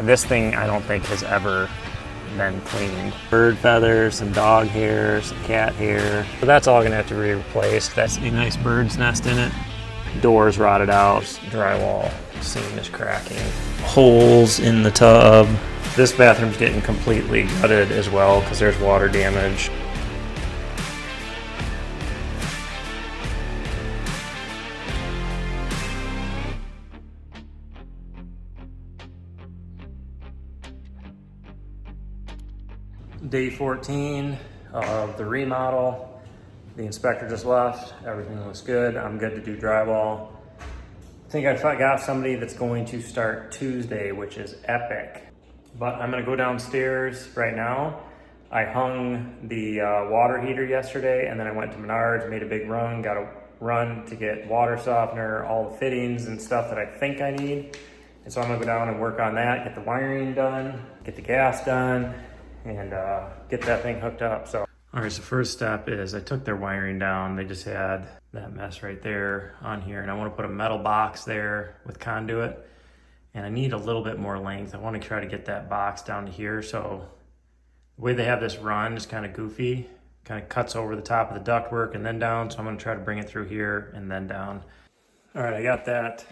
This thing I don't think has ever been cleaned. Bird feathers, some dog hair, some cat hair. So that's all gonna have to be replaced. That's a nice bird's nest in it. Doors rotted out, drywall seam is cracking. Holes in the tub. This bathroom's getting completely gutted as well because there's water damage. Day 14 of the remodel. The inspector just left. Everything looks good. I'm good to do drywall. I think I got somebody that's going to start Tuesday, which is epic. But I'm gonna go downstairs right now. I hung the water heater yesterday, and then I went to Menards, made a big run, got a run to get water softener, all the fittings and stuff that I think I need. And so I'm gonna go down and work on that, get the wiring done, get the gas done, and get that thing hooked up. So, all right, so first step is I took their wiring down. They just had that mess right there on here, and I want to put a metal box there with conduit, and I need a little bit more length. I want to try to get that box down to here. So the way they have this run is kind of goofy, kind of cuts over the top of the ductwork and then down. So I'm going to try to bring it through here and then down. All right, I got that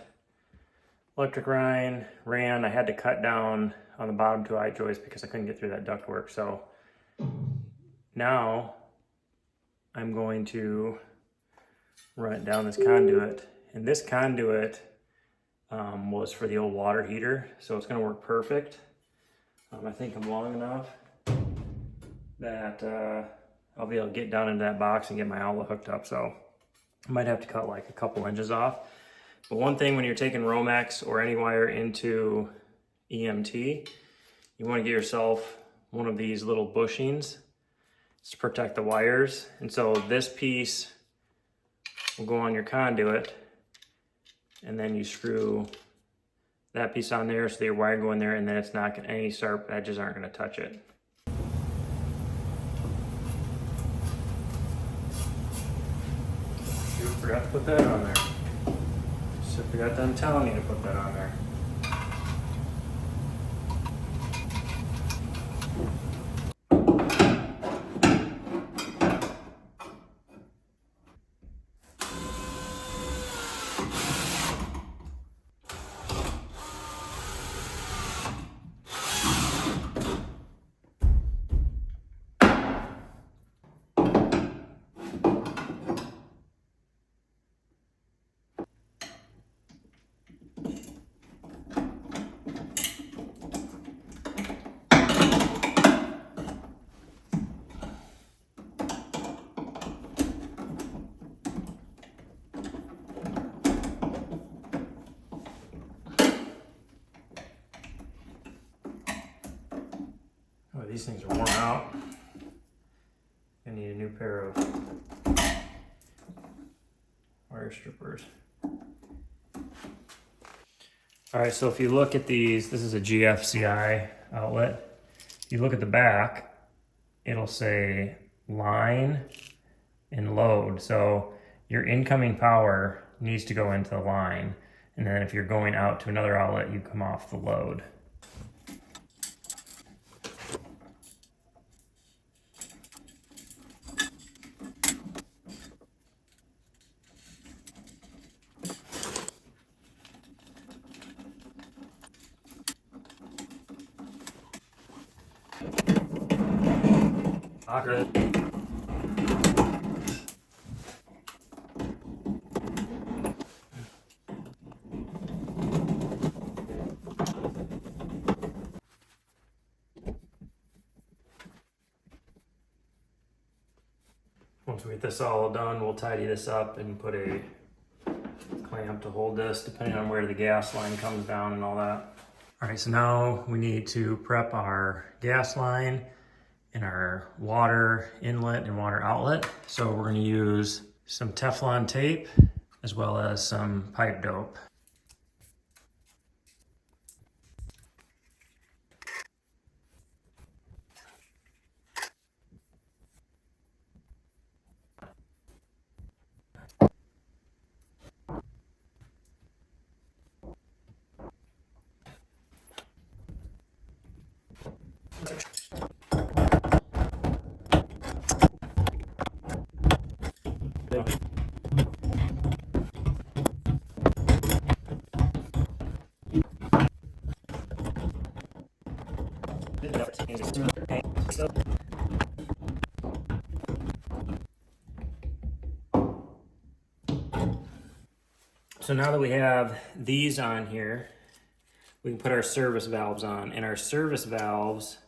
electric line ran. I had to cut down on the bottom two eye joists because I couldn't get through that ductwork. So now I'm going to run it down this conduit, and this conduit was for the old water heater, so it's going to work perfect. I think I'm long enough that I'll be able to get down into that box and get my outlet hooked up. So I might have to cut like a couple inches off. But one thing when you're taking Romex or any wire into EMT, you want to get yourself one of these little bushings to protect the wires. And so this piece will go on your conduit, and then you screw that piece on there so that your wire go in there, and then it's not gonna, any sharp edges aren't going to touch it. Shoot, forgot to put that on there. So forgot done telling you to put that on there. Oh, these things are worn out. I need a new pair of wire strippers. All right, so if you look at these, this is a GFCI outlet. If you look at the back, it'll say line and load. So your incoming power needs to go into the line. And then if you're going out to another outlet, you come off the load. Good. Once we get this all done, we'll tidy this up and put a clamp to hold this, depending on where the gas line comes down and all that. All right, so now we need to prep our gas line and our water inlet and water outlet. So we're going to use some Teflon tape as well as some pipe dope. So now that we have these on here, we can put our service valves on, and our service valves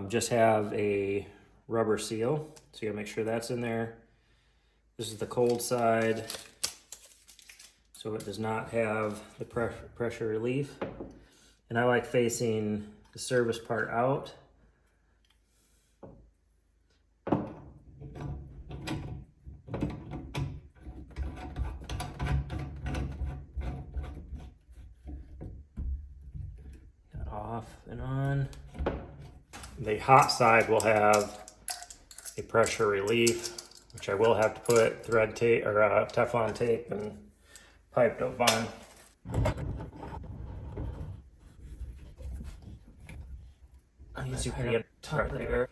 just have a rubber seal. So you gotta make sure that's in there. This is the cold side, so it does not have the pressure relief. And I like facing the service part out. Got off and on. The hot side will have a pressure relief, which I will have to put thread tape or Teflon tape and pipe dope on. I need to get right there.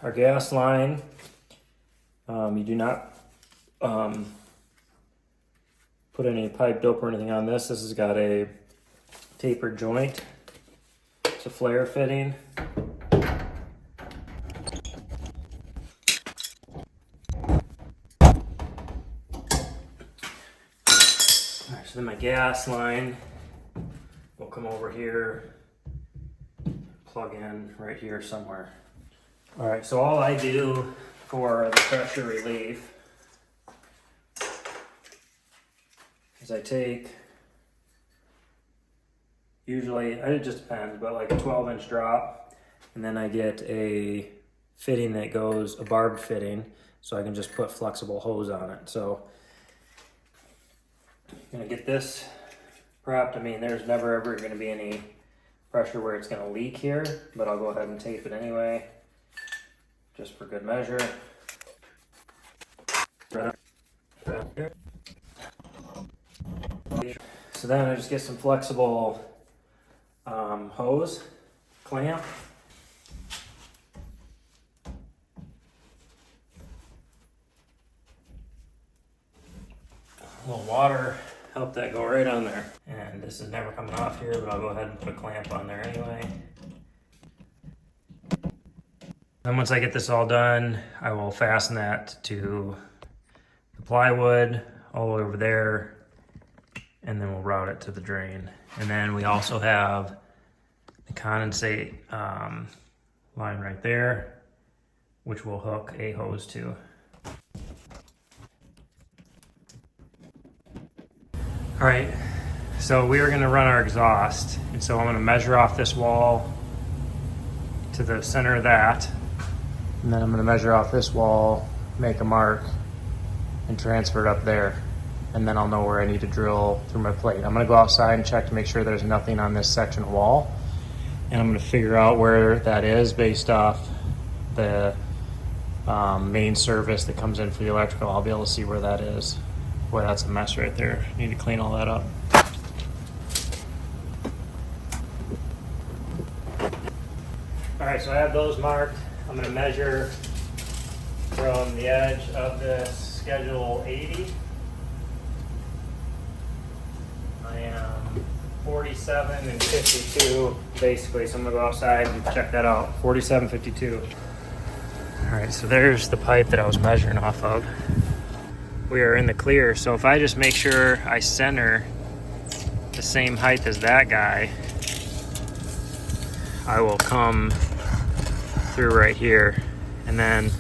Our gas line, you do not put any pipe dope or anything on this. This has got a tapered joint. It's a flare fitting. Alright, so then my gas line will come over here, plug in right here somewhere. All right, so all I do for the pressure relief is I take, usually, it just depends, but like a 12-inch drop, and then I get a fitting that goes, a barbed fitting, so I can just put flexible hose on it. So I'm gonna get this prepped. I mean, there's never ever gonna be any pressure where it's gonna leak here, but I'll go ahead and tape it anyway, just for good measure. So then I just get some flexible hose clamp. A little water, help that go right on there. And this is never coming off here, but I'll go ahead and put a clamp on there anyway. Then once I get this all done, I will fasten that to the plywood all the way over there, and then we'll route it to the drain. And then we also have the condensate line right there, which we'll hook a hose to. All right, so we are gonna run our exhaust. And so I'm gonna measure off this wall to the center of that. And then I'm gonna measure off this wall, make a mark, and transfer it up there. And then I'll know where I need to drill through my plate. I'm gonna go outside and check to make sure there's nothing on this section of wall. And I'm gonna figure out where that is based off the main service that comes in for the electrical. I'll be able to see where that is. Boy, that's a mess right there. Need to clean all that up. All right, so I have those marked. I'm gonna measure from the edge of this schedule 80. I am 47 and 52 basically, so I'm gonna go outside and check that out. 47, 52. All right, so there's the pipe that I was measuring off of. We are in the clear, so if I just make sure I center the same height as that guy, I will come through right here, and then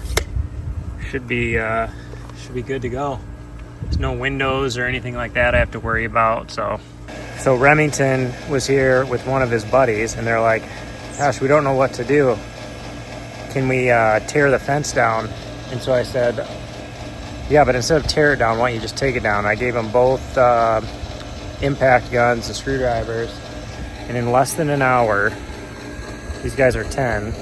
should be good to go. There's no windows or anything like that I have to worry about. So Remington was here with one of his buddies, and they're like, gosh, we don't know what to do. Can we tear the fence down? And so I said, yeah, but instead of tear it down, why don't you just take it down? I gave them both impact guns and screwdrivers, and in less than an hour, these guys are 10,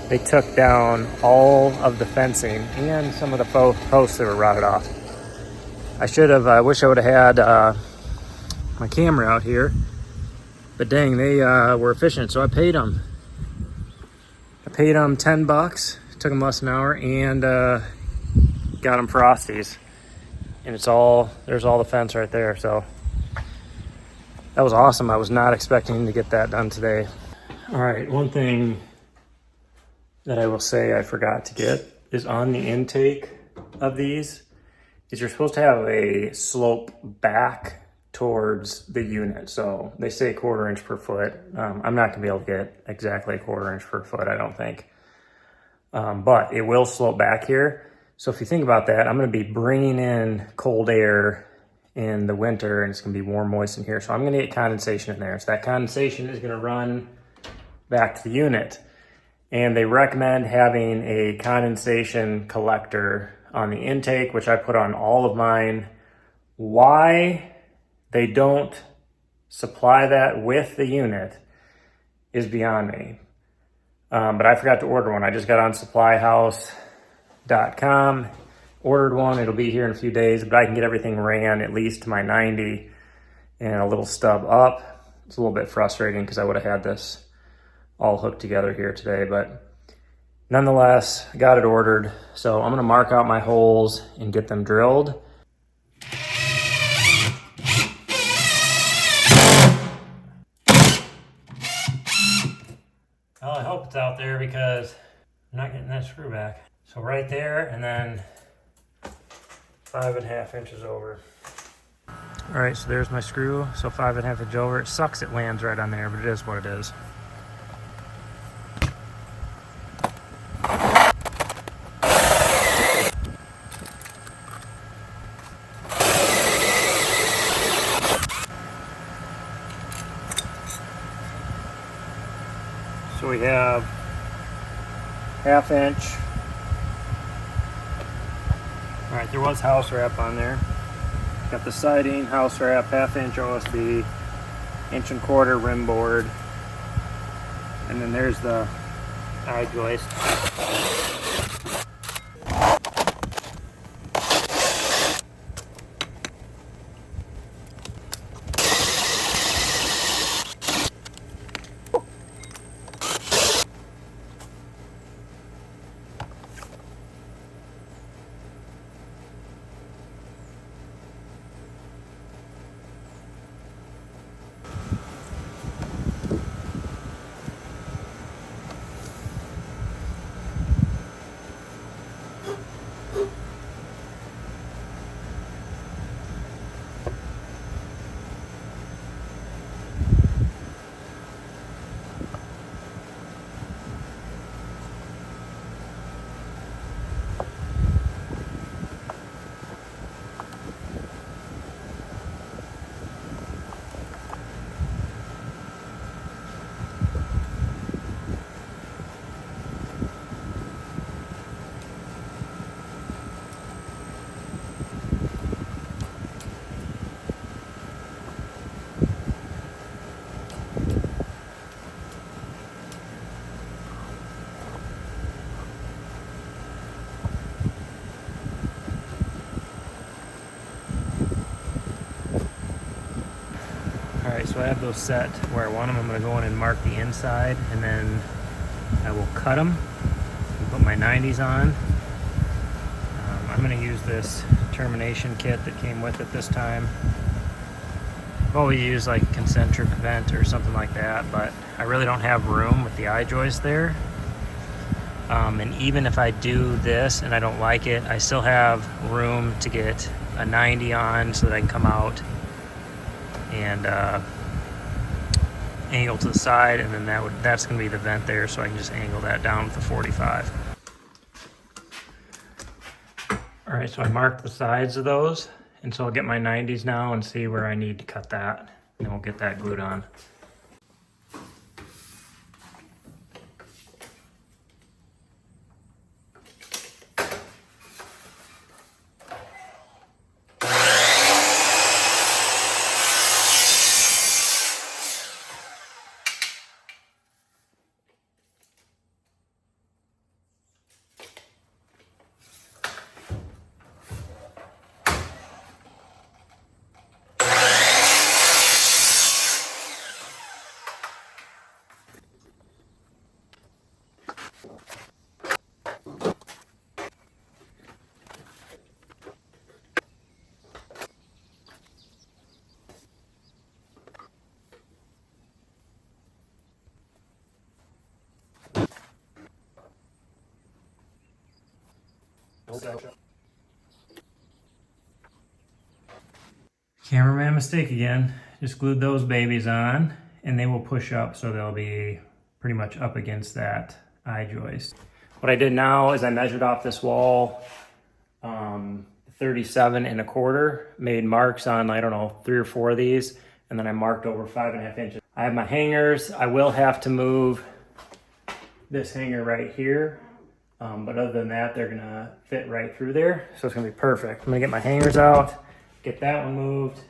they took down all of the fencing and some of the posts that were rotted off. I wish I would have had my camera out here, but dang, they were efficient, so I paid them. I paid them $10, took them less than an hour, and got them Frosties. And there's all the fence right there, so that was awesome. I was not expecting to get that done today. All right, one thing that I will say I forgot to get is on the intake of these is you're supposed to have a slope back towards the unit. So they say 1/4 inch per foot. I'm not gonna be able to get exactly a 1/4 inch per foot, I don't think. But it will slope back here. So if you think about that, I'm gonna be bringing in cold air in the winter and it's gonna be warm, moist in here. So I'm gonna get condensation in there. So that condensation is gonna run back to the unit. And they recommend having a condensation collector on the intake, which I put on all of mine. Why they don't supply that with the unit is beyond me. But I forgot to order one. I just got on supplyhouse.com, ordered one. It'll be here in a few days, but I can get everything ran at least to my 90 and a little stub up. It's a little bit frustrating because I would have had this all hooked together here today, but nonetheless, I got it ordered. So I'm gonna mark out my holes and get them drilled. Well, I hope it's out there because I'm not getting that screw back. So right there, and then 5.5 inches over. All right, so there's my screw. So 5.5 inches over. It sucks it lands right on there, but it is what it is. So we have 1/2 inch. All right, there was house wrap on there. Got the siding, house wrap, 1/2 inch OSB, 1.25 inch rim board. And then there's the eye joist. All right, so I have those set where I want them. I'm gonna go in and mark the inside, and then I will cut them and put my 90s on. I'm gonna use this termination kit that came with it this time. I've always used like concentric vent or something like that, but I really don't have room with the eye joist there. And even if I do this and I don't like it, I still have room to get a 90 on so that I can come out and angle to the side, and then that's going to be the vent there, so I can just angle that down with the 45. All right, so I marked the sides of those, and so I'll get my 90s now and see where I need to cut that, and we'll get that glued on. So. Cameraman mistake again. Just glued those babies on and they will push up so they'll be pretty much up against that eye joist. What I did now is I measured off this wall 37 1/4, made marks on, I don't know, 3 or 4 of these, and then I marked over 5.5 inches. I have my hangers. I will have to move this hanger right here, but other than that, they're gonna fit right through there. So it's gonna be perfect. I'm gonna get my hangers out, get that one moved,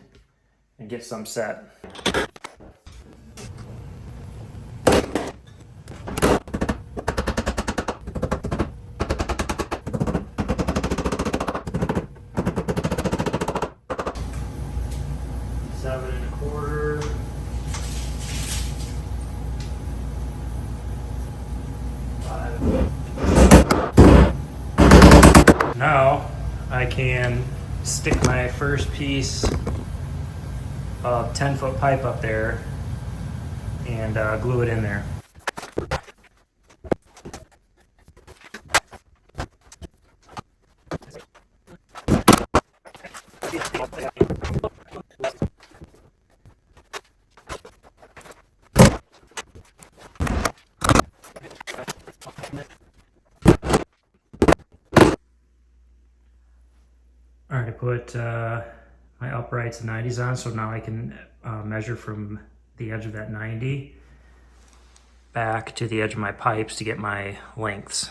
and get some set. Now I can stick my first piece of 10-foot pipe up there and glue it in there. All right, I put my uprights and 90s on, so now I can measure from the edge of that 90 back to the edge of my pipes to get my lengths.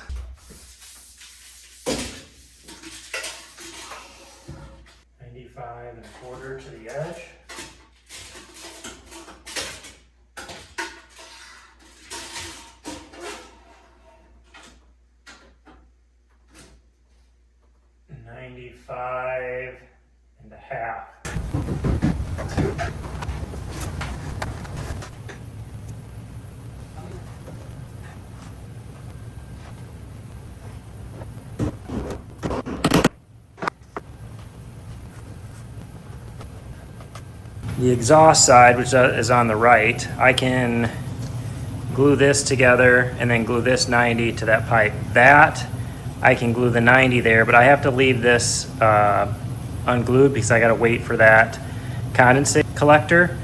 $95 1/4 to the edge. $95 1/2. The exhaust side, which is on the right, I can glue this together and then glue this 90 to that pipe. That I can glue the 90 there, but I have to leave this unglued because I got to wait for that condensate collector,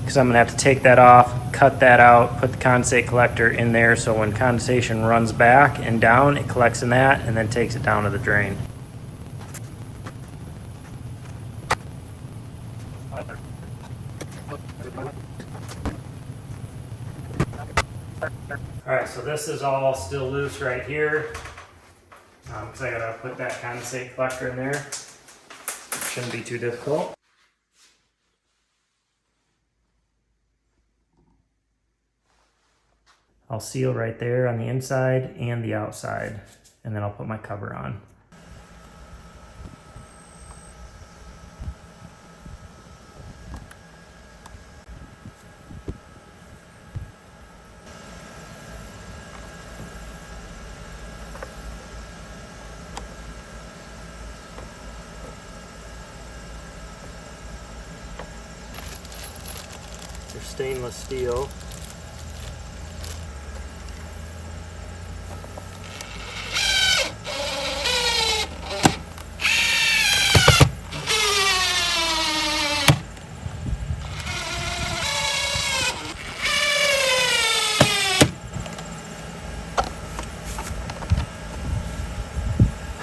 because I'm gonna have to take that off, cut that out, put the condensate collector in there so when condensation runs back and down, it collects in that and then takes it down to the drain. All right, so this is all still loose right here because I gotta put that condensate collector in there. Shouldn't be too difficult. I'll seal right there on the inside and the outside, and then I'll put my cover on. They're stainless steel.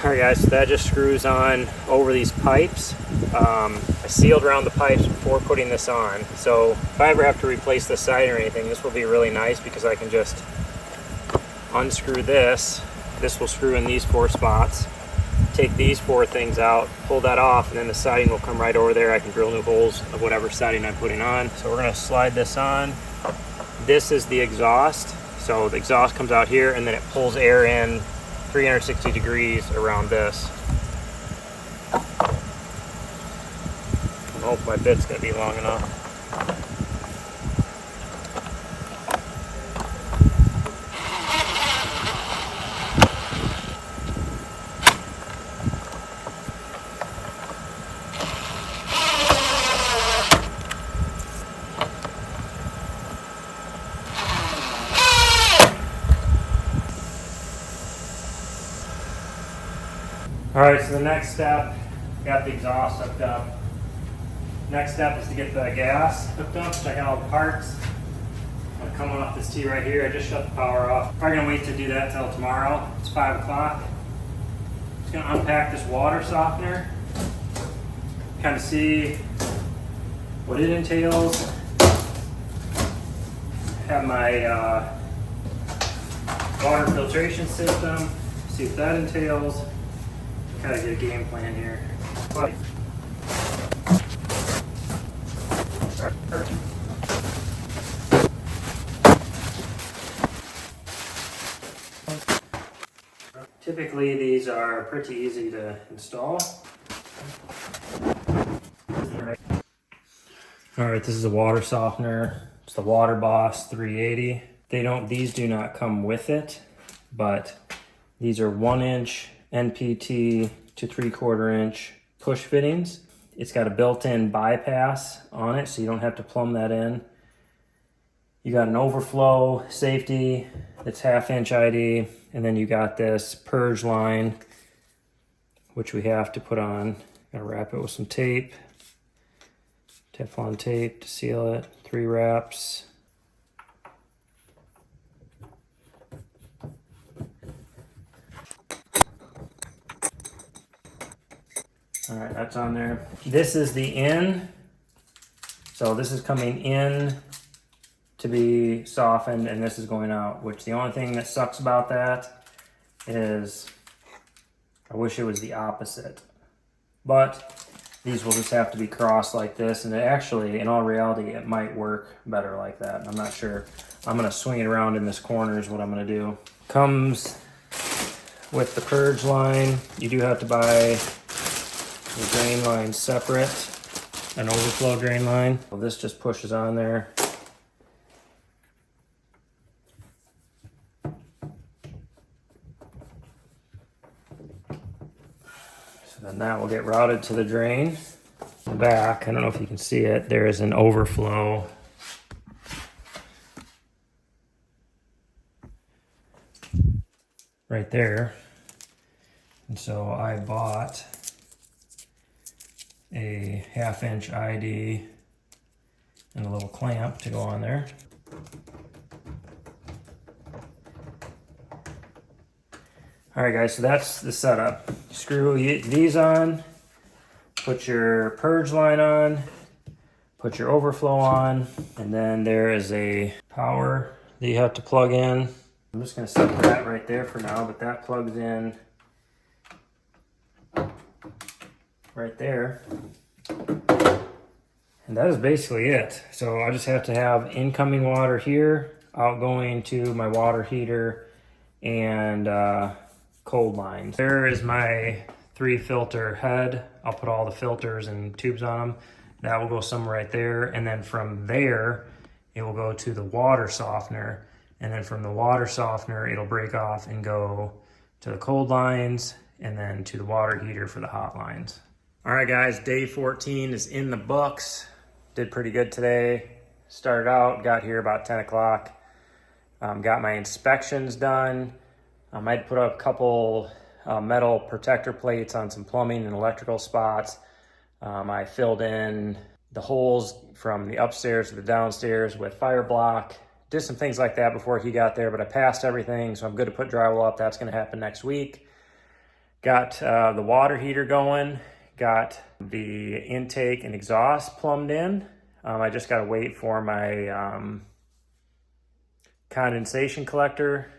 Alright guys, so that just screws on over these pipes. I sealed around the pipes before putting this on, so if I ever have to replace the siding or anything, this will be really nice because I can just unscrew this. This will screw in these 4 spots. Take these 4 things out, pull that off, and then the siding will come right over there. I can drill new holes of whatever siding I'm putting on. So we're going to slide this on. This is the exhaust. So the exhaust comes out here and then it pulls air in 360 degrees around this. I hope my bit's gonna be long enough. right, so the next step, got the exhaust hooked up. Next step is to get the gas hooked up, check out all the parts. I'm gonna come off this T right here. I just shut the power off. Probably gonna wait to do that till tomorrow. It's 5 o'clock. Just gonna unpack this water softener, kind of see what it entails. Have my water filtration system, see what that entails. Kind of get a game plan here. Typically, these are pretty easy to install. All right, this is a water softener. It's the Water Boss 380. These do not come with it, but these are 1-inch NPT to 3/4 inch push fittings. It's got a built-in bypass on it, so you don't have to plumb that in. You got an overflow safety that's 1/2 inch ID, and then you got this purge line, which we have to put on. Gotta wrap it with some tape, Teflon tape to seal it, 3 wraps. All right, that's on there. This is the in. So this is coming in to be softened, and this is going out, which the only thing that sucks about that is I wish it was the opposite. But these will just have to be crossed like this, and it actually, in all reality, it might work better like that. I'm not sure. I'm gonna swing it around in this corner is what I'm gonna do. Comes with the purge line. You do have to buy the drain line separate, an overflow drain line. Well, this just pushes on there. So then that will get routed to the drain. The back, I don't know if you can see it, there is an overflow. Right there. And so I bought a 1/2 inch ID and a little clamp to go on there. All right guys, so that's the setup. Screw these on, put your purge line on, put your overflow on, and then there is a power that you have to plug in. I'm just gonna set that right there for now, but that plugs in right there. And that is basically it. So I just have to have incoming water here, outgoing to my water heater, and cold lines. There is my 3 filter head. I'll put all the filters and tubes on them. That will go somewhere right there. And then from there, it will go to the water softener. And then from the water softener, it'll break off and go to the cold lines, and then to the water heater for the hot lines. All right guys, day 14 is in the books. Did pretty good today. Started out, got here about 10 o'clock. Got my inspections done. I might put up a couple metal protector plates on some plumbing and electrical spots. I filled in the holes from the upstairs to the downstairs with fire block. Did some things like that before he got there, but I passed everything, so I'm good to put drywall up. That's gonna happen next week. Got the water heater going. Got the intake and exhaust plumbed in. I just gotta wait for my condensation collector.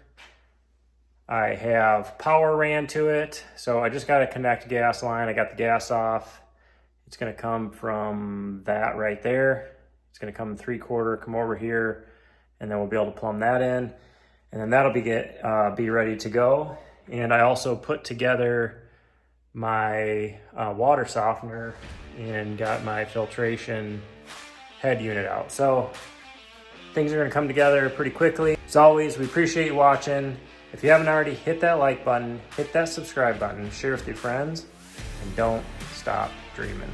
I have power ran to it, so I just gotta connect gas line. I got the gas off. It's gonna come from that right there. It's gonna come 3/4, come over here, and then we'll be able to plumb that in. And then that'll be ready to go. And I also put together my water softener and got my filtration head unit out. So things are gonna come together pretty quickly. As always, we appreciate you watching. If you haven't already, hit that like button, hit that subscribe button, share with your friends, and don't stop dreaming.